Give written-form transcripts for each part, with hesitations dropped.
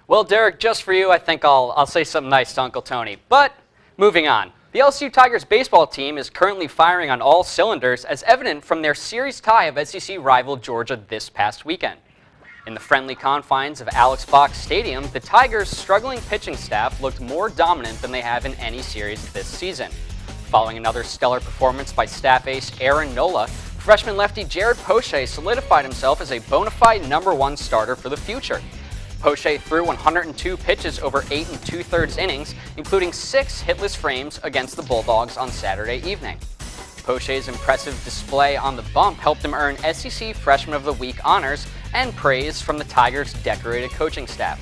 Well, Derek, just for you, I think I'll say something nice to Uncle Tony. But moving on. The LSU Tigers baseball team is currently firing on all cylinders, as evident from their series tie of SEC rival Georgia this past weekend. In the friendly confines of Alex Box Stadium, the Tigers' struggling pitching staff looked more dominant than they have in any series this season. Following another stellar performance by staff ace Aaron Nola, freshman lefty Jared Poche solidified himself as a bona fide #1 starter for the future. Poche threw 102 pitches over 8 2/3 innings, including 6 hitless frames against the Bulldogs on Saturday evening. Poche's impressive display on the bump helped him earn SEC Freshman of the Week honors and praise from the Tigers' decorated coaching staff.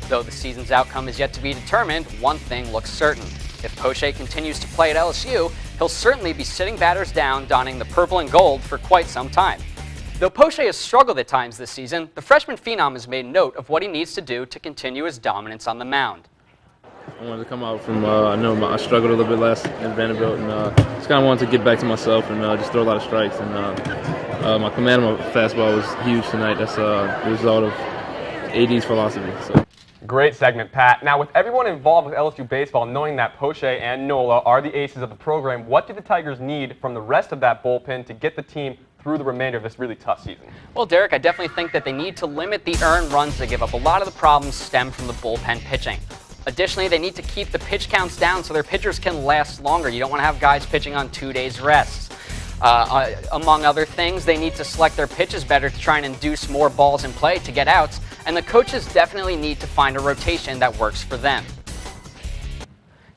Though the season's outcome is yet to be determined, one thing looks certain. If Poche continues to play at LSU, he'll certainly be sitting batters down donning the purple and gold for quite some time. Though Poche has struggled at times this season, the freshman phenom has made note of what he needs to do to continue his dominance on the mound. I wanted to come out from, I know I struggled a little bit last in Vanderbilt, and just kind of wanted to get back to myself and just throw a lot of strikes. And my command of my fastball was huge tonight. That's the result of AD's philosophy. So. Great segment, Pat. Now, with everyone involved with LSU baseball knowing that Poche and Nola are the aces of the program, what do the Tigers need from the rest of that bullpen to get the team through the remainder of this really tough season? Well, Derek, I definitely think that they need to limit the earned runs they give up. A lot of the problems stem from the bullpen pitching. Additionally, they need to keep the pitch counts down so their pitchers can last longer. You don't want to have guys pitching on 2 days rests. Among other things, they need to select their pitches better to try and induce more balls in play to get outs, and the coaches definitely need to find a rotation that works for them.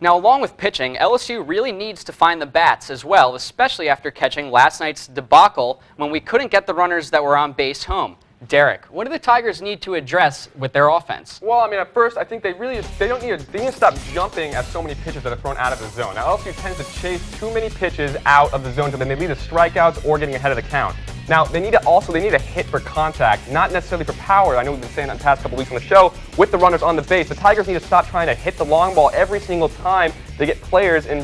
Now, along with pitching, LSU really needs to find the bats as well, especially after catching last night's debacle when we couldn't get the runners that were on base home. Derek, what do the Tigers need to address with their offense? Well, I mean, at first, I think they need to stop jumping at so many pitches that are thrown out of the zone. Now, LSU tends to chase too many pitches out of the zone, so then they lead to strikeouts or getting ahead of the count. Now, they need to hit for contact, not necessarily for power. I know we've been saying that the past couple weeks on the show with the runners on the base. The Tigers need to stop trying to hit the long ball every single time they get players in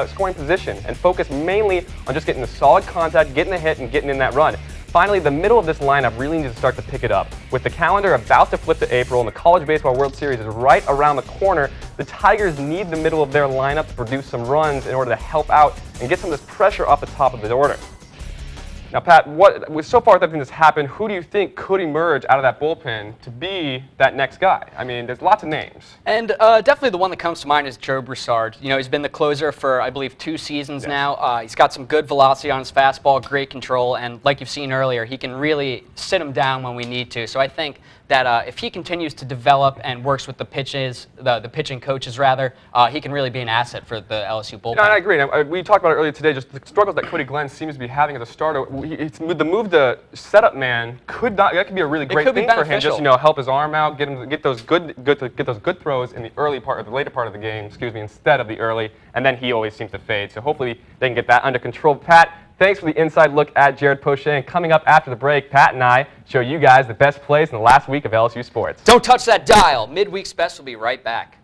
scoring position and focus mainly on just getting the solid contact, getting the hit, and getting in that run. Finally, the middle of this lineup really needs to start to pick it up. With the calendar about to flip to April and the College Baseball World Series is right around the corner, the Tigers need the middle of their lineup to produce some runs in order to help out and get some of this pressure off the top of the order. Now, Pat, so far with everything that's happened, who do you think could emerge out of that bullpen to be that next guy? I mean, there's lots of names. And definitely the one that comes to mind is Joe Broussard. You know, he's been the closer for, I believe, 2 seasons now. He's got some good velocity on his fastball, great control, and like you've seen earlier, he can really sit him down when we need to. So I think that if he continues to develop and works with the pitching coaches rather, he can really be an asset for the LSU bullpen. No, I agree. Now, we talked about it earlier today, just the struggles that Cody Glenn seems to be having as a starter. The move to setup man could be a really great thing for him. Just help his arm out, get those good throws in the later part of the game, instead of the early, and then he always seems to fade. So hopefully they can get that under control. Pat, thanks for the inside look at Jared Poche. And coming up after the break, Pat and I show you guys the best plays in the last week of LSU sports. Don't touch that dial. Midweek's Best will be right back.